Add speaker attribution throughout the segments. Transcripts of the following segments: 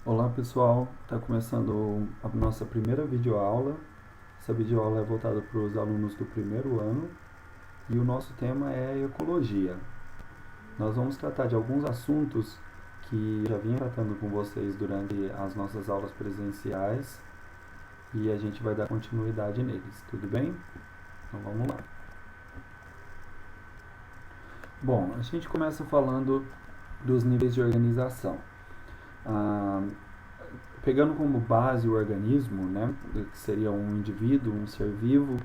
Speaker 1: Olá pessoal, está começando a nossa primeira videoaula. Essa videoaula é voltada para os alunos do primeiro ano e o nosso tema é ecologia. Nós vamos tratar de alguns assuntos que eu já vinha tratando com vocês durante as nossas aulas presenciais e a gente vai dar continuidade neles, tudo bem? Então vamos lá. Bom, a gente começa falando dos níveis de organização. Ah, Pegando como base o organismo, né, que seria um indivíduo, um ser vivo,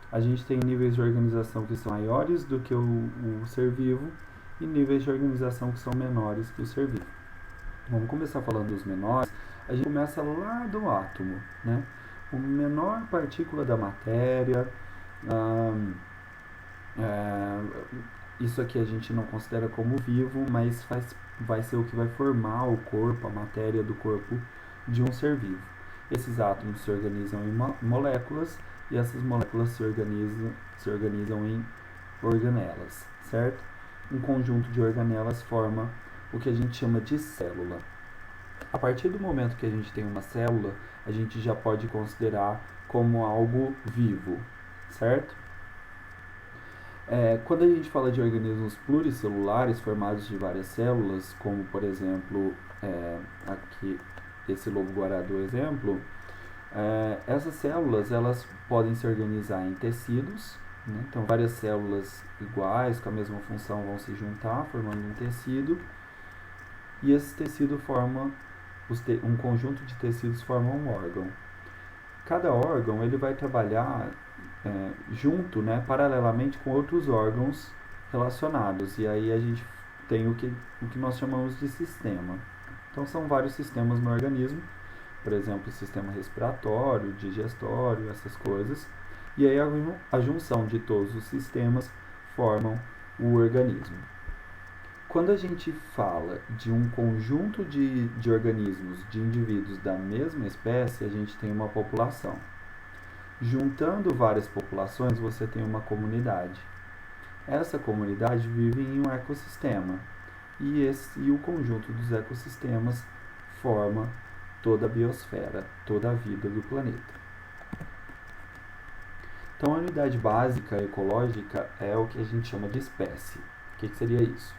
Speaker 1: a gente tem níveis de organização que são maiores do que o ser vivo e níveis de organização que são menores que o ser vivo. Vamos começar falando dos menores. A gente começa lá do átomo, né? A menor partícula da matéria. hum, é, Isso aqui a gente não considera como vivo, mas vai ser o que vai formar o corpo, a matéria do corpo de um ser vivo. Esses átomos se organizam em moléculas e essas moléculas se organizam em organelas, certo? Um conjunto de organelas forma o que a gente chama de célula. A partir do momento que a gente tem uma célula, a gente já pode considerar como algo vivo, certo? Quando a gente fala de organismos pluricelulares formados de várias células, como por exemplo aqui esse lobo-guará do exemplo, essas células elas podem se organizar em tecidos, né? Então várias células iguais com a mesma função vão se juntar formando um tecido e esse tecido forma um conjunto de tecidos forma um órgão. Cada órgão ele vai trabalhar junto, né, paralelamente com outros órgãos relacionados. E aí a gente tem o que nós chamamos de sistema. Então são vários sistemas no organismo, por exemplo, sistema respiratório, digestório, essas coisas. E aí a junção de todos os sistemas formam o organismo. Quando a gente fala de um conjunto de organismos, de indivíduos da mesma espécie, a gente tem uma população. Juntando várias populações, você tem uma comunidade. Essa comunidade vive em um ecossistema e o conjunto dos ecossistemas forma toda a biosfera, toda a vida do planeta. Então, a unidade básica ecológica é o que a gente chama de espécie. O que seria isso?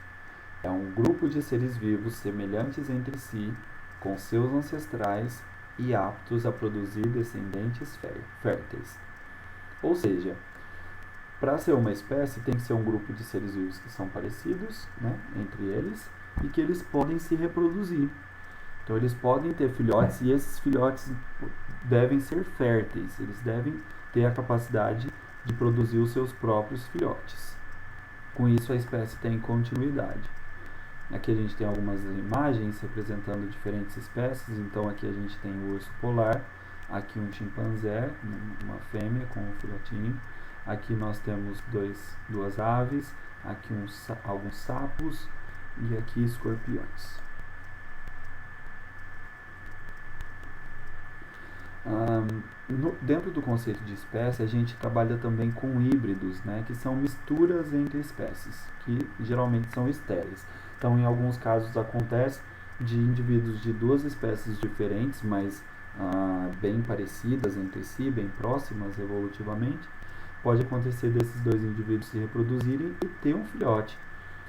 Speaker 1: É um grupo de seres vivos semelhantes entre si, com seus ancestrais e aptos a produzir descendentes férteis. Ou seja, para ser uma espécie tem que ser um grupo de seres vivos que são parecidos, né, entre eles e que eles podem se reproduzir. Então eles podem ter filhotes e esses filhotes devem ser férteis, eles devem ter a capacidade de produzir os seus próprios filhotes. Com isso a espécie tem continuidade. Aqui a gente tem algumas imagens representando diferentes espécies. Então aqui a gente tem o urso polar, aqui um chimpanzé, uma fêmea com um filhotinho. Aqui nós temos duas aves, aqui alguns sapos e aqui escorpiões. Dentro do conceito de espécie, a gente trabalha também com híbridos, né, que são misturas entre espécies, que geralmente são estéreis. Então, em alguns casos, acontece de indivíduos de duas espécies diferentes, mas bem parecidas entre si, bem próximas evolutivamente. Pode acontecer desses dois indivíduos se reproduzirem e ter um filhote.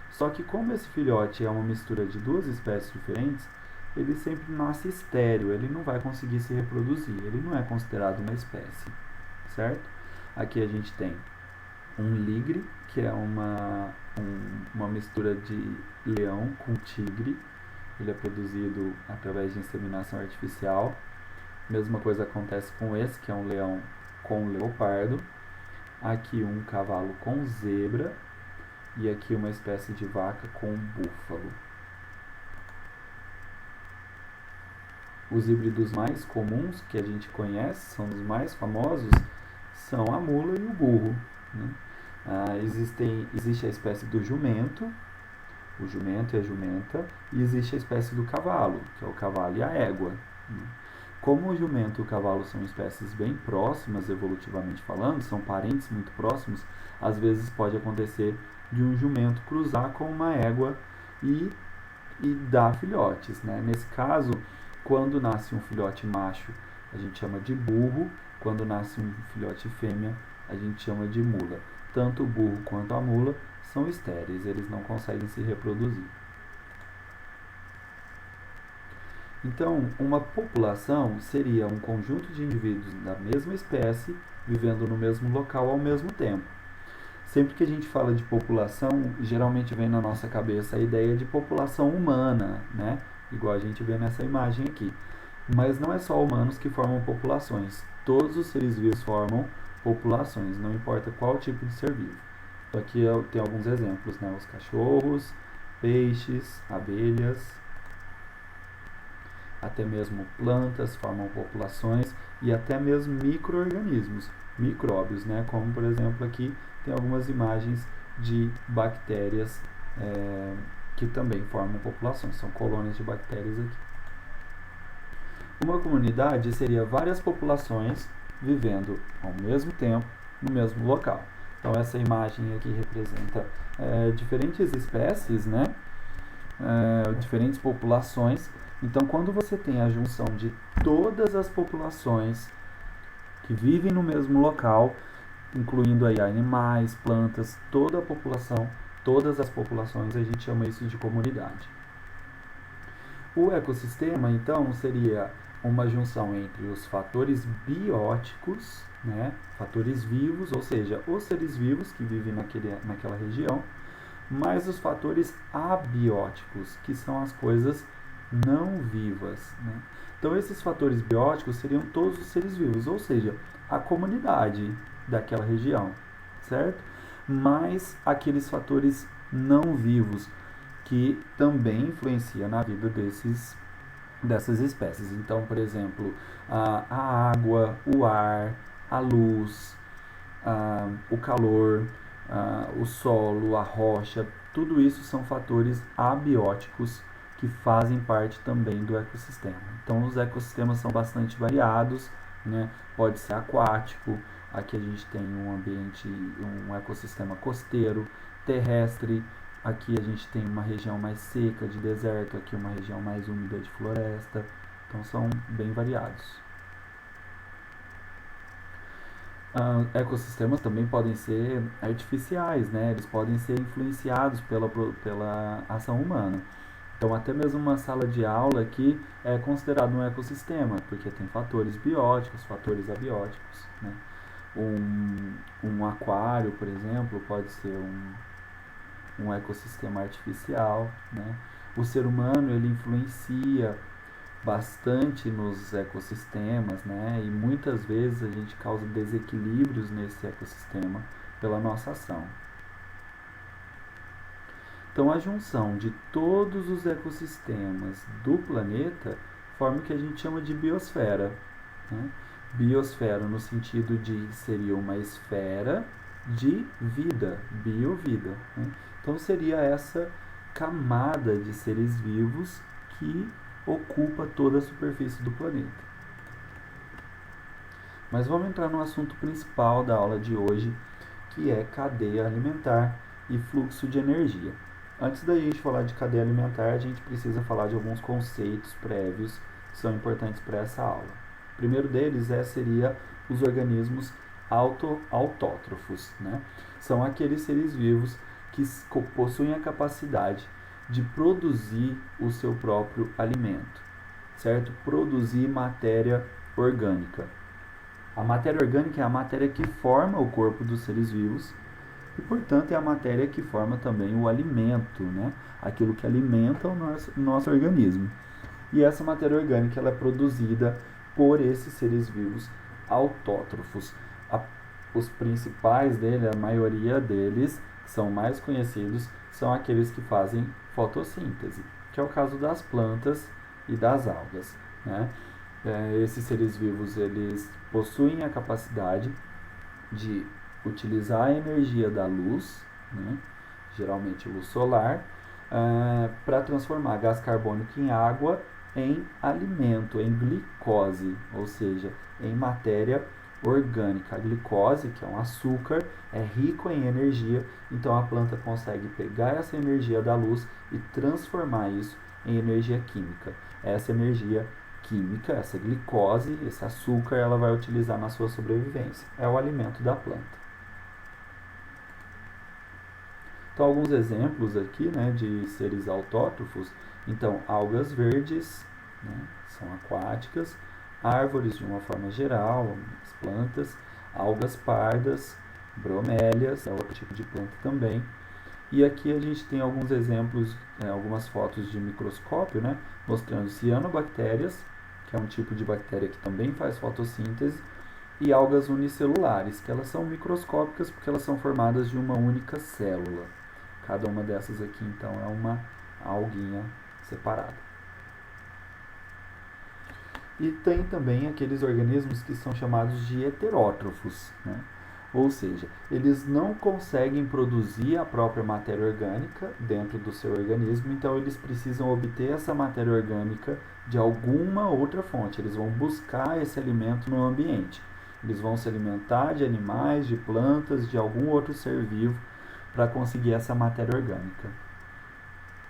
Speaker 1: Só que como esse filhote é uma mistura de duas espécies diferentes, ele sempre nasce estéril, ele não vai conseguir se reproduzir, ele não é considerado uma espécie, certo? Aqui a gente tem um ligre, que é uma mistura de leão com tigre, ele é produzido através de inseminação artificial. Mesma coisa acontece com esse, que é um leão com leopardo. Aqui um cavalo com zebra e aqui uma espécie de vaca com búfalo. Os híbridos mais comuns que a gente conhece, são os mais famosos, são a mula e o burro, né? Existe a espécie do jumento, o jumento e a jumenta, e existe a espécie do cavalo, que é o cavalo e a égua, né? Como o jumento e o cavalo são espécies bem próximas, evolutivamente falando, são parentes muito próximos, às vezes pode acontecer de um jumento cruzar com uma égua e dar filhotes, né? Nesse caso, Quando nasce um filhote macho, a gente chama de burro. Quando nasce um filhote fêmea, a gente chama de mula. Tanto o burro quanto a mula são estéreis, eles não conseguem se reproduzir. Então, uma população seria um conjunto de indivíduos da mesma espécie vivendo no mesmo local ao mesmo tempo. Sempre que a gente fala de população, geralmente vem na nossa cabeça a ideia de população humana, né? Igual a gente vê nessa imagem aqui. Mas não é só humanos que formam populações. Todos os seres vivos formam populações, não importa qual tipo de ser vivo. Então aqui eu tenho alguns exemplos, né? Os cachorros, peixes, abelhas, até mesmo plantas formam populações e até mesmo micro-organismos, micróbios, né? Como por exemplo aqui tem algumas imagens de bactérias que também formam populações, são colônias de bactérias aqui. Uma comunidade seria várias populações vivendo ao mesmo tempo no mesmo local. Então essa imagem aqui representa diferentes espécies, né? Diferentes populações. Então quando você tem a junção de todas as populações que vivem no mesmo local, incluindo aí animais, plantas, toda a população, todas as populações, a gente chama isso de comunidade. O ecossistema, então, seria uma junção entre os fatores bióticos, né, fatores vivos, ou seja, os seres vivos que vivem naquela região, mais os fatores abióticos, que são as coisas não vivas, né? Então, esses fatores bióticos seriam todos os seres vivos, ou seja, a comunidade daquela região, certo? Mais aqueles fatores não vivos que também influenciam na vida dessas espécies. Então, por exemplo, a água, o ar, a luz, o calor, o solo, a rocha, tudo isso são fatores abióticos que fazem parte também do ecossistema. Então, os ecossistemas são bastante variados, né? Pode ser aquático, aqui a gente tem um ambiente, um ecossistema costeiro, terrestre, aqui a gente tem uma região mais seca de deserto, aqui uma região mais úmida de floresta, então são bem variados. Ecossistemas também podem ser artificiais, né? Eles podem ser influenciados pela ação humana. Então, até mesmo uma sala de aula aqui é considerado um ecossistema, porque tem fatores bióticos, fatores abióticos, né? Um aquário, por exemplo, pode ser um ecossistema artificial, né? O ser humano, ele influencia bastante nos ecossistemas, né? E muitas vezes a gente causa desequilíbrios nesse ecossistema pela nossa ação. Então, a junção de todos os ecossistemas do planeta forma o que a gente chama de biosfera, né? Biosfera no sentido de seria uma esfera de vida, biovida, né? Então, seria essa camada de seres vivos que ocupa toda a superfície do planeta. Mas vamos entrar no assunto principal da aula de hoje, que é cadeia alimentar e fluxo de energia. Antes da gente falar de cadeia alimentar, a gente precisa falar de alguns conceitos prévios que são importantes para essa aula. O primeiro deles seria os organismos autótrofos, né? São aqueles seres vivos que possuem a capacidade de produzir o seu próprio alimento, certo? Produzir matéria orgânica. A matéria orgânica é a matéria que forma o corpo dos seres vivos e, portanto, é a matéria que forma também o alimento, né? Aquilo que alimenta o nosso organismo. E essa matéria orgânica ela é produzida por esses seres vivos autótrofos. Os principais dele, a maioria deles, que são mais conhecidos, são aqueles que fazem fotossíntese, que é o caso das plantas e das algas, né? Esses seres vivos, eles possuem a capacidade de utilizar a energia da luz, né? Geralmente luz solar, para transformar gás carbônico em água em alimento, em glicose, ou seja, em matéria orgânica. A glicose, que é um açúcar, é rico em energia, então a planta consegue pegar essa energia da luz e transformar isso em energia química. Essa energia química, essa glicose, esse açúcar, ela vai utilizar na sua sobrevivência. É o alimento da planta. Então, alguns exemplos aqui, né, de seres autótrofos. Então, algas verdes, né, são aquáticas, árvores de uma forma geral, as plantas, algas pardas, bromélias, é outro tipo de planta também. E aqui a gente tem alguns exemplos, algumas fotos de microscópio, né, mostrando cianobactérias, que é um tipo de bactéria que também faz fotossíntese, e algas unicelulares, que elas são microscópicas porque elas são formadas de uma única célula. Cada uma dessas aqui, então, é uma alguinha separada. E tem também aqueles organismos que são chamados de heterótrofos, né? Ou seja, eles não conseguem produzir a própria matéria orgânica dentro do seu organismo, então eles precisam obter essa matéria orgânica de alguma outra fonte. Eles vão buscar esse alimento no ambiente. Eles vão se alimentar de animais, de plantas, de algum outro ser vivo para conseguir essa matéria orgânica.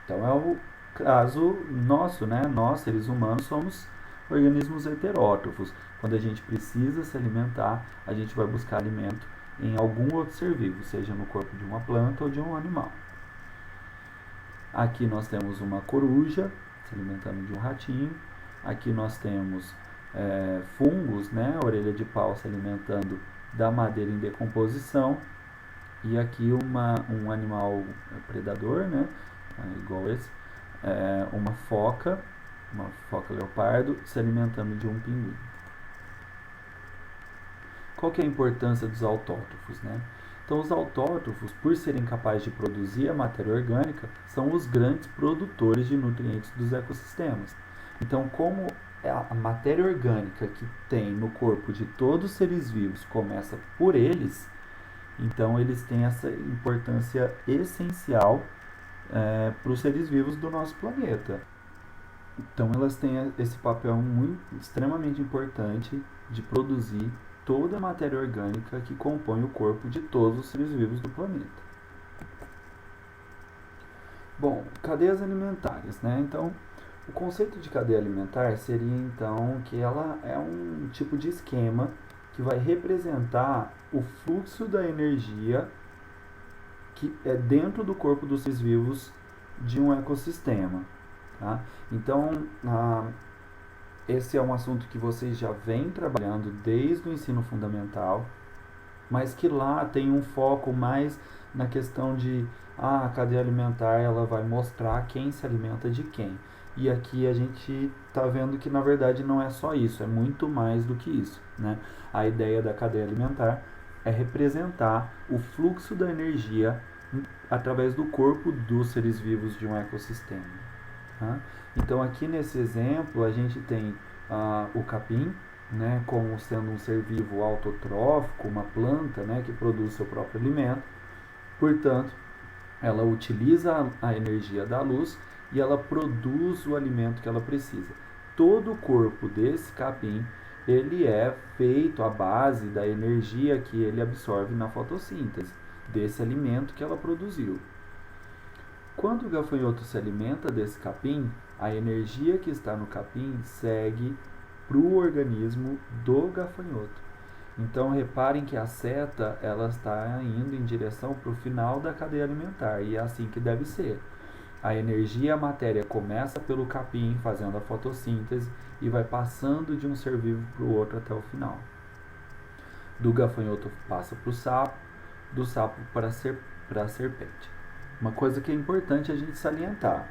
Speaker 1: Então é o caso nosso, né? Nós, seres humanos, somos organismos heterótrofos. Quando a gente precisa se alimentar, a gente vai buscar alimento em algum outro ser vivo, seja no corpo de uma planta ou de um animal. Aqui nós temos uma coruja se alimentando de um ratinho. Aqui nós temos fungos, né? A orelha de pau se alimentando da madeira em decomposição. E aqui um animal predador, né? Igual esse, uma foca leopardo se alimentando de um pinguim. Qual que é a importância dos autótrofos, né? Então, os autótrofos, por serem capazes de produzir a matéria orgânica, são os grandes produtores de nutrientes dos ecossistemas. Então, como a matéria orgânica que tem no corpo de todos os seres vivos começa por eles, então eles têm essa importância essencial para os seres vivos do nosso planeta. Então elas têm esse papel extremamente importante de produzir toda a matéria orgânica que compõe o corpo de todos os seres vivos do planeta. Bom, cadeias alimentares, né? Então, o conceito de cadeia alimentar seria então que ela é um tipo de esquema que vai representar o fluxo da energia que é dentro do corpo dos seres vivos de um ecossistema. Tá? Então, esse é um assunto que vocês já vêm trabalhando desde o ensino fundamental, mas que lá tem um foco mais na questão de a cadeia alimentar ela vai mostrar quem se alimenta de quem. E aqui a gente está vendo que na verdade não é só isso, é muito mais do que isso, né? A ideia da cadeia alimentar é representar o fluxo da energia através do corpo dos seres vivos de um ecossistema. Tá? Então aqui nesse exemplo a gente tem o capim, né, como sendo um ser vivo autotrófico, uma planta, né, que produz seu próprio alimento. Portanto, ela utiliza a energia da luz e ela produz o alimento que ela precisa. Todo o corpo desse capim ele é feito à base da energia que ele absorve na fotossíntese desse alimento que ela produziu. Quando o gafanhoto se alimenta desse capim, a energia que está no capim segue para o organismo do gafanhoto. Então reparem que a seta ela está indo em direção para o final da cadeia alimentar e é assim que deve ser. A energia e a matéria começa pelo capim fazendo a fotossíntese e vai passando de um ser vivo para o outro até o final. Do gafanhoto passa para o sapo, do sapo para a serpente. Uma coisa que é importante a gente salientar.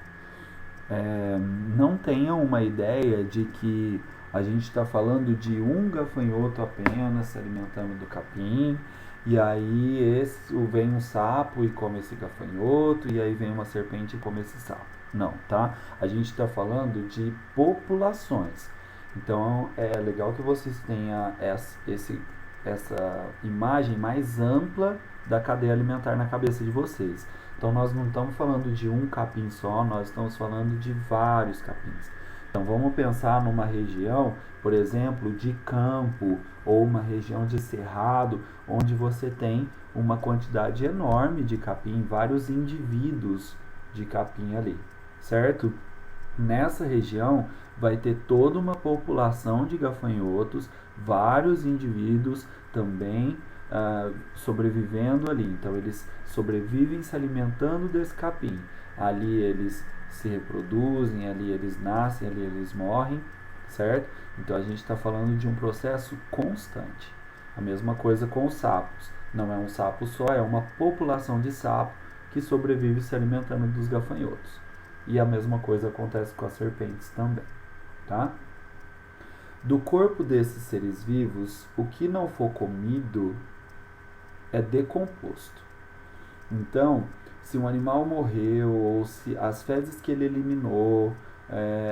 Speaker 1: Não tenham uma ideia de que a gente está falando de um gafanhoto apenas se alimentando do capim, e aí vem um sapo e come esse gafanhoto, e aí vem uma serpente e come esse sapo. Não, tá? A gente está falando de populações. Então é legal que vocês tenham essa imagem mais ampla da cadeia alimentar na cabeça de vocês. Então nós não estamos falando de um capim só, nós estamos falando de vários capins. Então vamos pensar numa região, por exemplo, de campo ou uma região de cerrado, onde você tem uma quantidade enorme de capim, vários indivíduos de capim ali, certo? Nessa região vai ter toda uma população de gafanhotos, vários indivíduos também sobrevivendo ali. Então eles sobrevivem se alimentando desse capim. Ali eles se reproduzem, ali eles nascem, ali eles morrem, certo? Então a gente está falando de um processo constante. A mesma coisa com os sapos. Não é um sapo só, é uma população de sapo que sobrevive se alimentando dos gafanhotos. E a mesma coisa acontece com as serpentes também, tá? Do corpo desses seres vivos, o que não for comido é decomposto. Então, se um animal morreu, ou se as fezes que ele eliminou,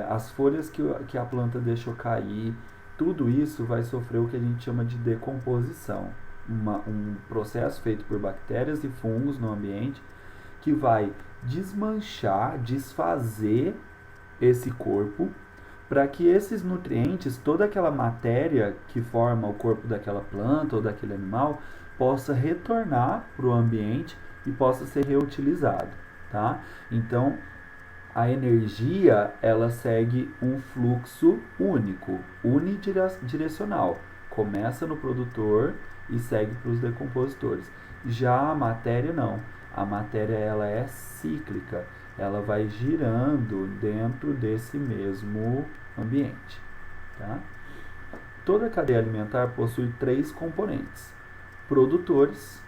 Speaker 1: as folhas que a planta deixou cair, tudo isso vai sofrer o que a gente chama de decomposição. Um processo feito por bactérias e fungos no ambiente que vai desmanchar, desfazer esse corpo para que esses nutrientes, toda aquela matéria que forma o corpo daquela planta ou daquele animal, possa retornar para o ambiente e possa ser reutilizado, tá? Então, a energia, ela segue um fluxo único, unidirecional. Começa no produtor e segue para os decompositores. Já a matéria não. A matéria ela é cíclica. Ela vai girando dentro desse mesmo ambiente, tá? Toda a cadeia alimentar possui 3 componentes: produtores,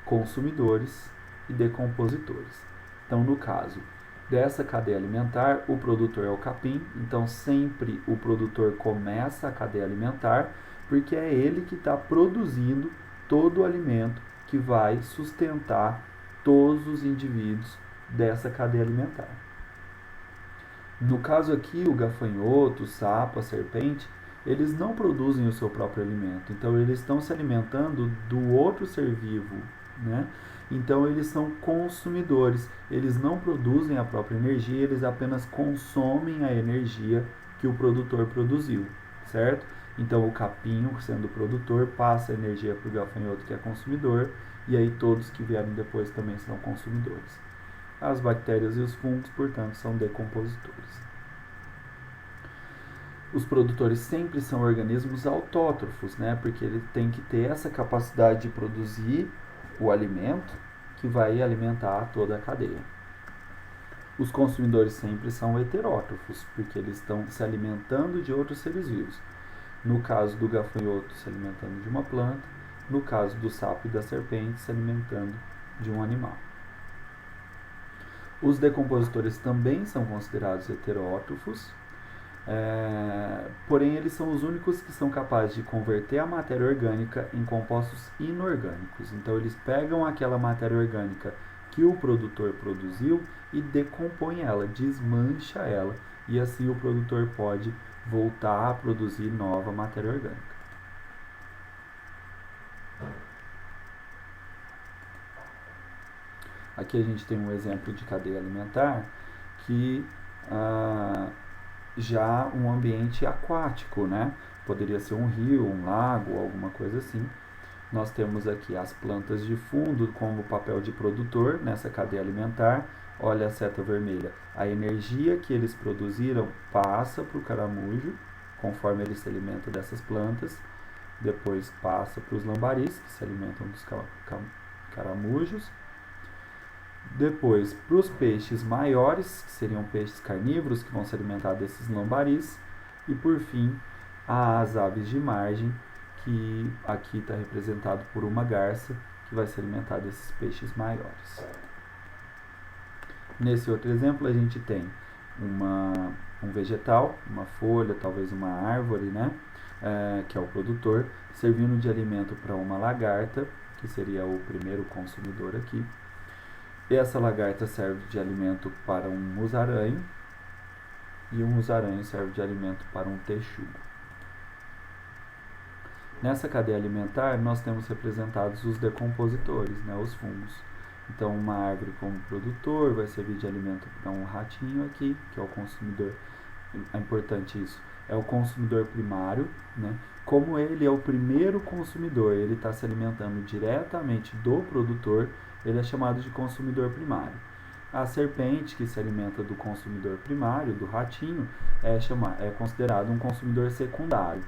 Speaker 1: consumidores e decompositores. Então, no caso dessa cadeia alimentar, o produtor é o capim, então sempre o produtor começa a cadeia alimentar, porque é ele que está produzindo todo o alimento que vai sustentar todos os indivíduos dessa cadeia alimentar. No caso aqui, o gafanhoto, o sapo, a serpente, eles não produzem o seu próprio alimento, então eles estão se alimentando do outro ser vivo, né? Então eles são consumidores, eles não produzem a própria energia, eles apenas consomem a energia que o produtor produziu, certo? Então o capinho, sendo o produtor, passa a energia para o gafanhoto, que é consumidor, e aí todos que vierem depois também são consumidores. As bactérias e os fungos, portanto, são decompositores. Os produtores sempre são organismos autótrofos, né? Porque ele tem que ter essa capacidade de produzir o alimento que vai alimentar toda a cadeia. Os consumidores sempre são heterótrofos, porque eles estão se alimentando de outros seres vivos. No caso do gafanhoto, se alimentando de uma planta. No caso do sapo e da serpente, se alimentando de um animal. Os decompositores também são considerados heterótrofos, porém eles são os únicos que são capazes de converter a matéria orgânica em compostos inorgânicos. Então eles pegam aquela matéria orgânica que o produtor produziu e decompõe ela, desmancha ela, e assim o produtor pode voltar a produzir nova matéria orgânica. Aqui a gente tem um exemplo de cadeia alimentar que já um ambiente aquático, né? Poderia ser um rio, um lago, alguma coisa assim. Nós temos aqui as plantas de fundo como papel de produtor nessa cadeia alimentar. Olha a seta vermelha. A energia que eles produziram passa para o caramujo, conforme ele se alimenta dessas plantas. Depois passa para os lambaris, que se alimentam dos caramujos. Depois, para os peixes maiores, que seriam peixes carnívoros, que vão se alimentar desses lambaris. E, por fim, as aves de margem, que aqui está representado por uma garça, que vai se alimentar desses peixes maiores. Nesse outro exemplo, a gente tem um vegetal, uma folha, talvez uma árvore, né? Que é o produtor, servindo de alimento para uma lagarta, que seria o primeiro consumidor aqui. E essa lagarta serve de alimento para um musaranho, e o musaranho serve de alimento para um texugo. Nessa cadeia alimentar, nós temos representados os decompositores, né, os fungos. Então, uma árvore como produtor vai servir de alimento para um ratinho aqui, que é o consumidor. É importante isso. É o consumidor primário, né? Como ele é o primeiro consumidor, ele está se alimentando diretamente do produtor, ele é chamado de consumidor primário. A serpente, que se alimenta do consumidor primário, do ratinho, é considerado um consumidor secundário.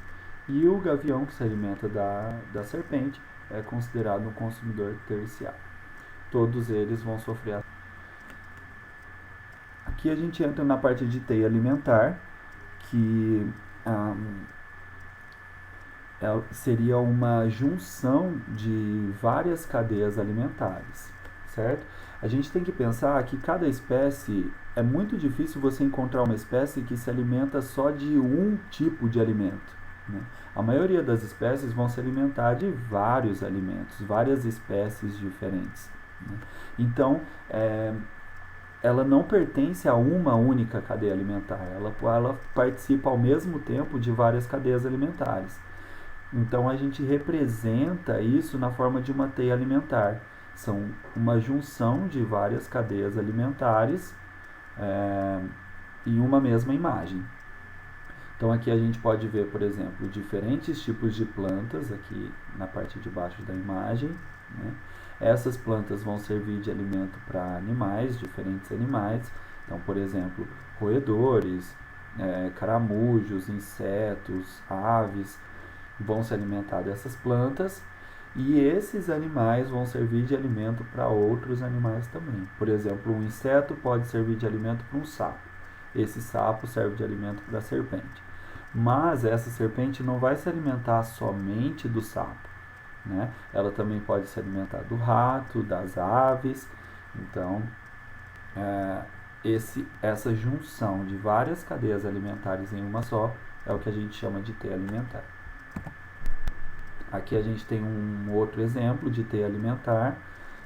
Speaker 1: E o gavião, que se alimenta da serpente, é considerado um consumidor terciário. Todos eles vão sofrer. Aqui a gente entra na parte de teia alimentar, que seria uma junção de várias cadeias alimentares, certo? A gente tem que pensar que cada espécie, é muito difícil você encontrar uma espécie que se alimenta só de um tipo de alimento, né? A maioria das espécies vão se alimentar de vários alimentos, várias espécies diferentes, né? Então, ela não pertence a uma única cadeia alimentar, ela participa ao mesmo tempo de várias cadeias alimentares. Então a gente representa isso na forma de uma teia alimentar. São uma junção de várias cadeias alimentares em uma mesma imagem. Então aqui a gente pode ver, por exemplo, diferentes tipos de plantas aqui na parte de baixo da imagem, né? Essas plantas vão servir de alimento para animais, diferentes animais. Então, por exemplo, roedores, caramujos, insetos, aves vão se alimentar dessas plantas, e esses animais vão servir de alimento para outros animais também. Por exemplo, um inseto pode servir de alimento para um sapo. Esse sapo serve de alimento para a serpente. Mas essa serpente não vai se alimentar somente do sapo, né? Ela também pode se alimentar do rato, das aves. Então, essa junção de várias cadeias alimentares em uma só é o que a gente chama de teia alimentar. Aqui a gente tem um outro exemplo de teia alimentar.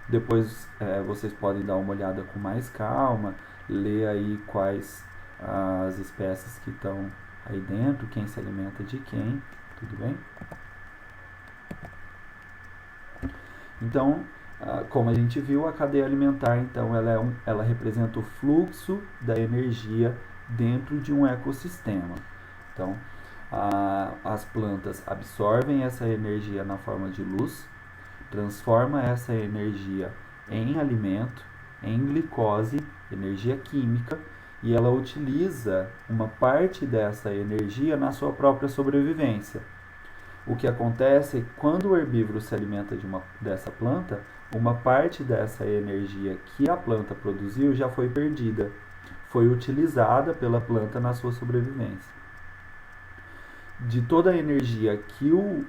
Speaker 1: Depois vocês podem dar uma olhada com mais calma, ler aí quais as espécies que estão aí dentro, quem se alimenta de quem, tudo bem? Então, como a gente viu, a cadeia alimentar, então, ela representa o fluxo da energia dentro de um ecossistema. Então, as plantas absorvem essa energia na forma de luz, transforma essa energia em alimento, em glicose, energia química, e ela utiliza uma parte dessa energia na sua própria sobrevivência. O que acontece é que quando o herbívoro se alimenta dessa planta, uma parte dessa energia que a planta produziu já foi perdida, foi utilizada pela planta na sua sobrevivência. De toda a energia que o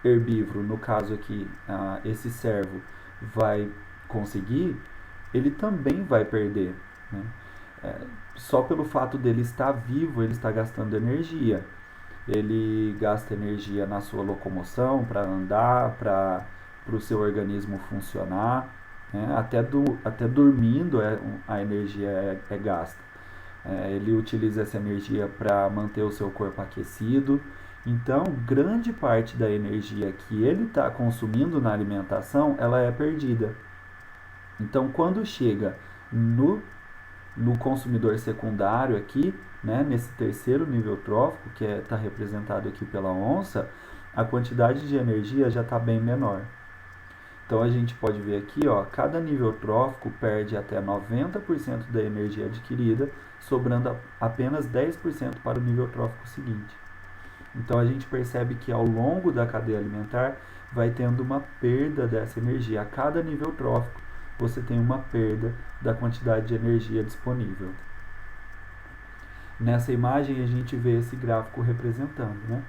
Speaker 1: herbívoro, no caso aqui, esse cervo, vai conseguir, ele também vai perder, né? Só pelo fato dele estar vivo, ele está gastando energia. Ele gasta energia na sua locomoção, para andar, para o seu organismo funcionar, né? Até dormindo a energia é gasta. Ele utiliza essa energia para manter o seu corpo aquecido. Então, grande parte da energia que ele está consumindo na alimentação, ela é perdida. Então, quando chega no consumidor secundário aqui, né, nesse terceiro nível trófico, que está representado aqui pela onça, a quantidade de energia já está bem menor. Então a gente pode ver aqui, cada nível trófico perde até 90% da energia adquirida, sobrando apenas 10% para o nível trófico seguinte. Então a gente percebe que ao longo da cadeia alimentar vai tendo uma perda dessa energia. A cada nível trófico você tem uma perda da quantidade de energia disponível. Nessa imagem a gente vê esse gráfico representando, né?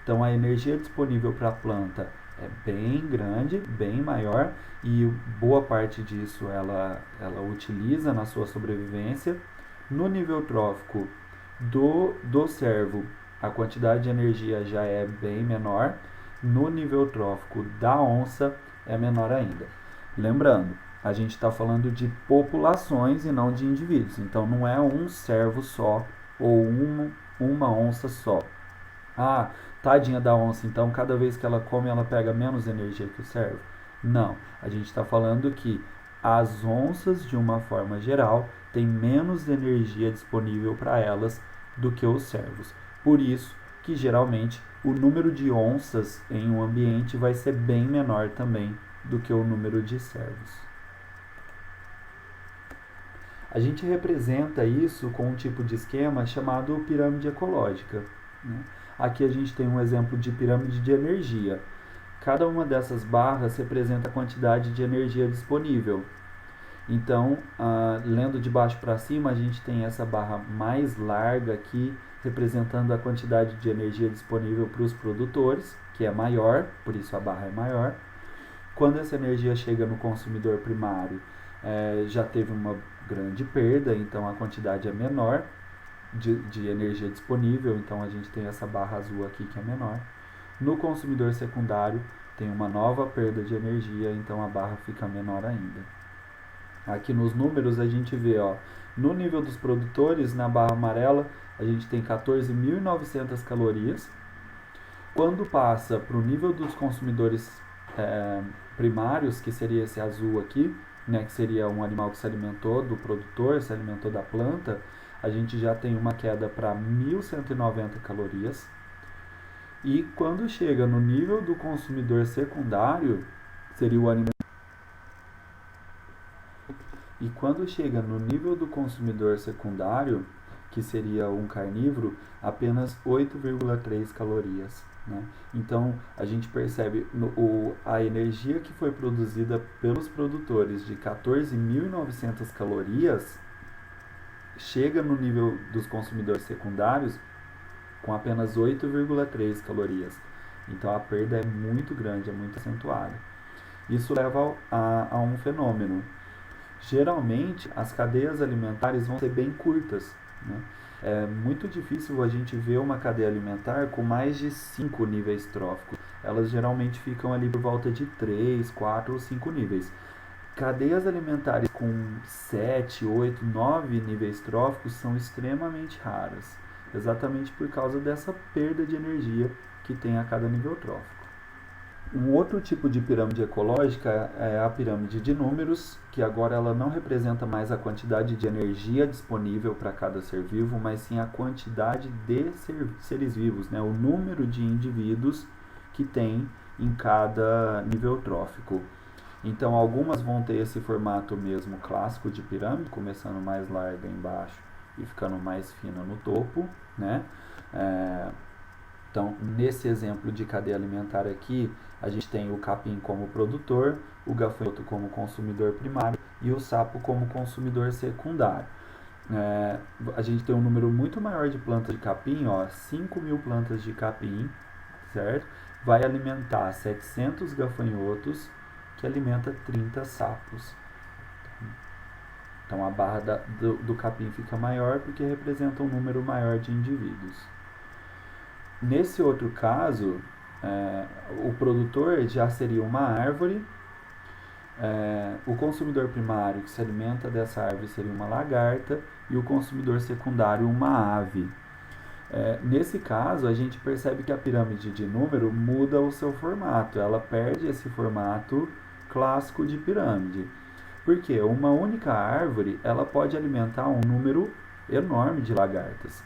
Speaker 1: Então a energia disponível para a planta é bem grande, bem maior, e boa parte disso ela utiliza na sua sobrevivência. No nível trófico do cervo, a quantidade de energia já é bem menor. No nível trófico da onça é menor ainda. Lembrando, a gente está falando de populações e não de indivíduos. Então não é um cervo só ou uma onça só. Tadinha da onça, então cada vez que ela come ela pega menos energia que o cervo. Não, a gente está falando que as onças, de uma forma geral, têm menos energia disponível para elas do que os cervos. Por isso que geralmente o número de onças em um ambiente vai ser bem menor também do que o número de cervos. A gente representa isso com um tipo de esquema chamado pirâmide ecológica, né? Aqui a gente tem um exemplo de pirâmide de energia. Cada uma dessas barras representa a quantidade de energia disponível. Então, lendo de baixo para cima, a gente tem essa barra mais larga aqui, representando a quantidade de energia disponível para os produtores, que é maior, por isso a barra é maior. Quando essa energia chega no consumidor primário, já teve uma grande perda, então a quantidade é menor de energia disponível, então a gente tem essa barra azul aqui que é menor. No consumidor secundário, tem uma nova perda de energia, então a barra fica menor ainda. Aqui nos números a gente vê, ó, no nível dos produtores, na barra amarela, a gente tem 14.900 calorias. Quando passa para o nível dos consumidores primários, que seria esse azul aqui, né, que seria um animal que se alimentou do produtor, se alimentou da planta, a gente já tem uma queda para 1.190 calorias. E quando chega no nível do consumidor secundário, seria o animal. E quando chega no nível do consumidor secundário, que seria um carnívoro, apenas 8,3 calorias. Né? Então, a gente percebe a energia que foi produzida pelos produtores de 14.900 calorias chega no nível dos consumidores secundários com apenas 8,3 calorias. Então, a perda é muito grande, é muito acentuada. Isso leva a um fenômeno. Geralmente, as cadeias alimentares vão ser bem curtas. Né? É muito difícil a gente ver uma cadeia alimentar com mais de 5 níveis tróficos. Elas geralmente ficam ali por volta de 3, 4 ou 5 níveis. Cadeias alimentares com 7, 8, 9 níveis tróficos são extremamente raras, exatamente por causa dessa perda de energia que tem a cada nível trófico. Um outro tipo de pirâmide ecológica é a pirâmide de números, que agora ela não representa mais a quantidade de energia disponível para cada ser vivo, mas sim a quantidade de seres vivos, né? O número de indivíduos que tem em cada nível trófico. Então, algumas vão ter esse formato mesmo clássico de pirâmide, começando mais larga embaixo e ficando mais fina no topo, né? Então, nesse exemplo de cadeia alimentar aqui, a gente tem o capim como produtor, o gafanhoto como consumidor primário e o sapo como consumidor secundário. A gente tem um número muito maior de plantas de capim, ó, 5.000 plantas de capim, certo? Vai alimentar 700 gafanhotos, que alimenta 30 sapos. Então, a barra do capim fica maior porque representa um número maior de indivíduos. Nesse outro caso, o produtor já seria uma árvore, o consumidor primário que se alimenta dessa árvore seria uma lagarta e o consumidor secundário uma ave. Nesse caso, a gente percebe que a pirâmide de número muda o seu formato, ela perde esse formato clássico de pirâmide. Porque uma única árvore ela pode alimentar um número enorme de lagartas.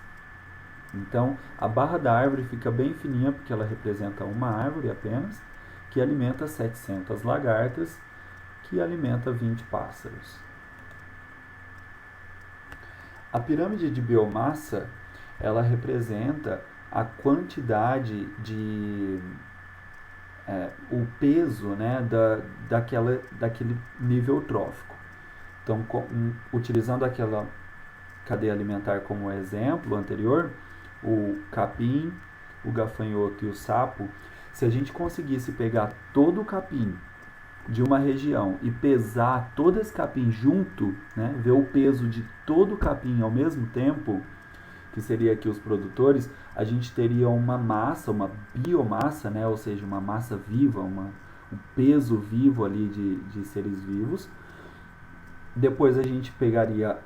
Speaker 1: Então, a barra da árvore fica bem fininha, porque ela representa uma árvore apenas, que alimenta 700 lagartas, que alimenta 20 pássaros. A pirâmide de biomassa, ela representa a quantidade de... o peso, né, daquele nível trófico. Então, utilizando aquela cadeia alimentar como exemplo anterior, o capim, o gafanhoto e o sapo, se a gente conseguisse pegar todo o capim de uma região e pesar todo esse capim junto, né, ver o peso de todo o capim ao mesmo tempo, que seria aqui os produtores, a gente teria uma massa, uma biomassa, né, ou seja, uma massa viva, um peso vivo ali de seres vivos. Depois a gente pegaria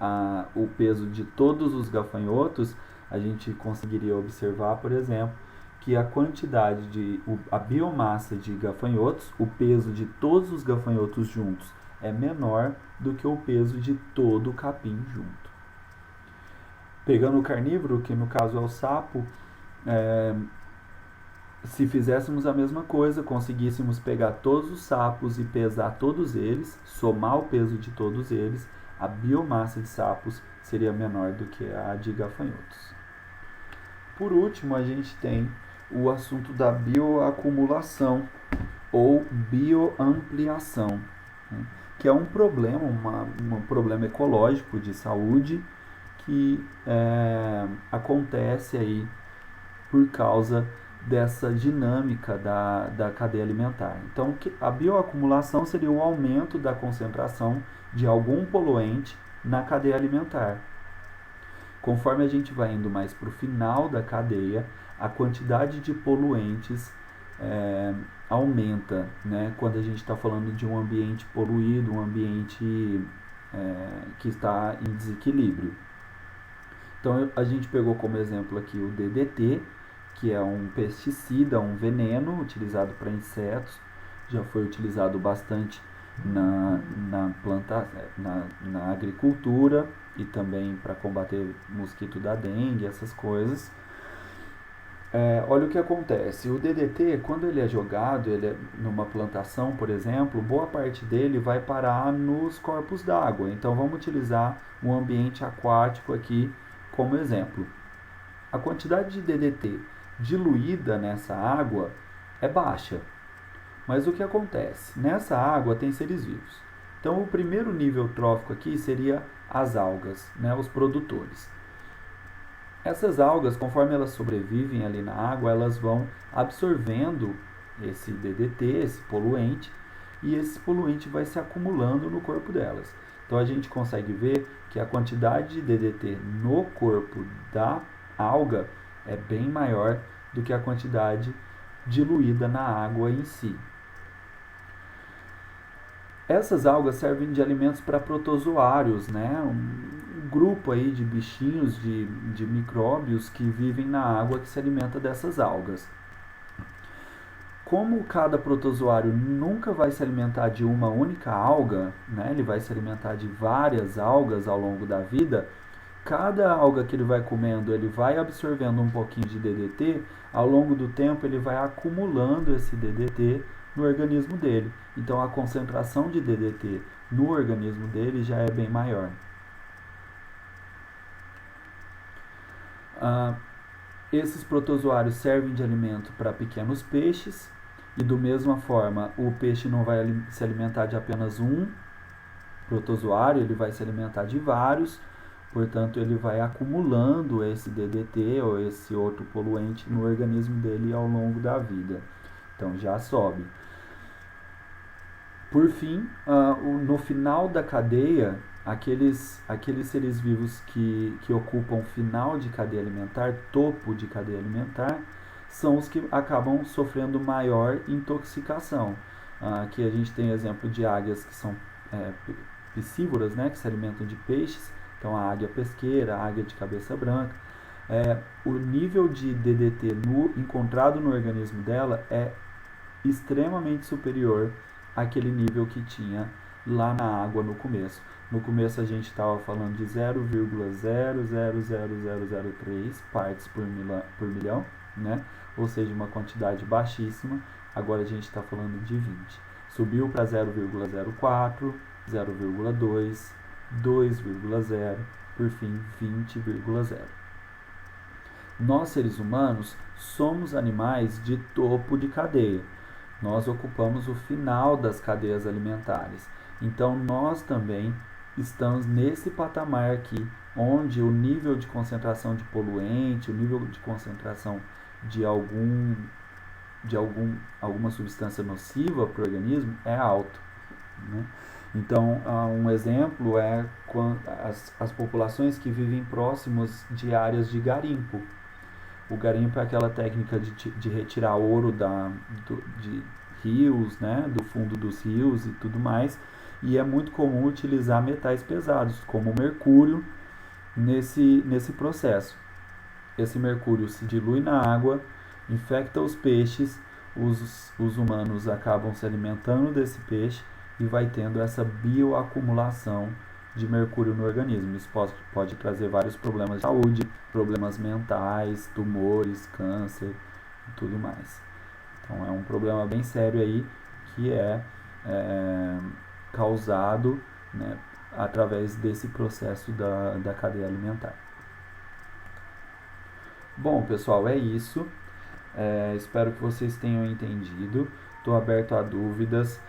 Speaker 1: o peso de todos os gafanhotos, a gente conseguiria observar, por exemplo, que a quantidade a biomassa de gafanhotos, o peso de todos os gafanhotos juntos é menor do que o peso de todo o capim junto. Pegando o carnívoro, que no caso é o sapo, se fizéssemos a mesma coisa, conseguíssemos pegar todos os sapos e pesar todos eles, somar o peso de todos eles, a biomassa de sapos seria menor do que a de gafanhotos. Por último, a gente tem o assunto da bioacumulação ou bioampliação, né, que é um problema, um problema ecológico de saúde que acontece aí por causa dessa dinâmica da cadeia alimentar. Então, a bioacumulação seria o aumento da concentração de algum poluente na cadeia alimentar. Conforme a gente vai indo mais para o final da cadeia, a quantidade de poluentes aumenta, né? Quando a gente está falando de um ambiente poluído, um ambiente que está em desequilíbrio. Então, a gente pegou como exemplo aqui o DDT, que é um pesticida, um veneno utilizado para insetos, já foi utilizado bastante na agricultura e também para combater mosquito da dengue, essas coisas. Olha o que acontece, o DDT, quando ele é jogado, numa plantação, por exemplo, boa parte dele vai parar nos corpos d'água. Então vamos utilizar um ambiente aquático aqui como exemplo. A quantidade de DDT diluída nessa água é baixa. Mas o que acontece? Nessa água tem seres vivos. Então o primeiro nível trófico aqui seria as algas, né, os produtores. Essas algas, conforme elas sobrevivem ali na água, elas vão absorvendo esse DDT, esse poluente, e esse poluente vai se acumulando no corpo delas. Então a gente consegue ver que a quantidade de DDT no corpo da alga é bem maior do que a quantidade diluída na água em si. Essas algas servem de alimentos para protozoários, né? Um grupo aí de bichinhos, de micróbios que vivem na água que se alimenta dessas algas. Como cada protozoário nunca vai se alimentar de uma única alga, né? Ele vai se alimentar de várias algas ao longo da vida, cada alga que ele vai comendo, ele vai absorvendo um pouquinho de DDT, ao longo do tempo ele vai acumulando esse DDT no organismo dele. Então a concentração de DDT no organismo dele já é bem maior. Esses protozoários servem de alimento para pequenos peixes, e da mesma forma o peixe não vai se alimentar de apenas um protozoário, ele vai se alimentar de vários, portanto ele vai acumulando esse DDT ou esse outro poluente no organismo dele ao longo da vida. Então já sobe. Por fim, no final da cadeia, aqueles seres vivos que ocupam o final de cadeia alimentar, topo de cadeia alimentar, são os que acabam sofrendo maior intoxicação. Aqui a gente tem exemplo de águias que são piscívoras, né, que se alimentam de peixes. Então a águia pesqueira, a águia de cabeça branca. O nível de DDT encontrado no organismo dela é extremamente superior àquele nível que tinha lá na água no começo. No começo a gente estava falando de 0,000003 partes por milhão, né? Ou seja, uma quantidade baixíssima. Agora a gente está falando de 20. Subiu para 0,04, 0,2, 2,0, por fim 20,0. Nós, seres humanos, somos animais de topo de cadeia. Nós ocupamos o final das cadeias alimentares. Então, nós também estamos nesse patamar aqui, onde o nível de concentração de poluente, o nível de concentração de alguma substância nociva para o organismo é alto, né? Então, um exemplo é as populações que vivem próximos de áreas de garimpo. O garimpo é aquela técnica de retirar ouro de rios, né, do fundo dos rios e tudo mais, e é muito comum utilizar metais pesados, como o mercúrio, nesse processo. Esse mercúrio se dilui na água, infecta os peixes, os humanos acabam se alimentando desse peixe e vai tendo essa bioacumulação de mercúrio no organismo. Isso pode trazer vários problemas de saúde, problemas mentais, tumores, câncer e tudo mais. Então é um problema bem sério aí que é causado, né, através desse processo da cadeia alimentar. Bom, pessoal, é isso. Espero que vocês tenham entendido. Estou aberto a dúvidas.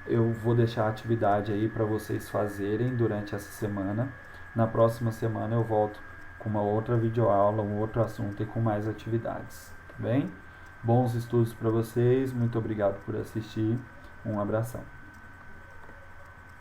Speaker 1: Eu vou deixar a atividade aí para vocês fazerem durante essa semana. Na próxima semana eu volto com uma outra videoaula, um outro assunto e com mais atividades. Tá bem? Bons estudos para vocês. Muito obrigado por assistir. Um abração.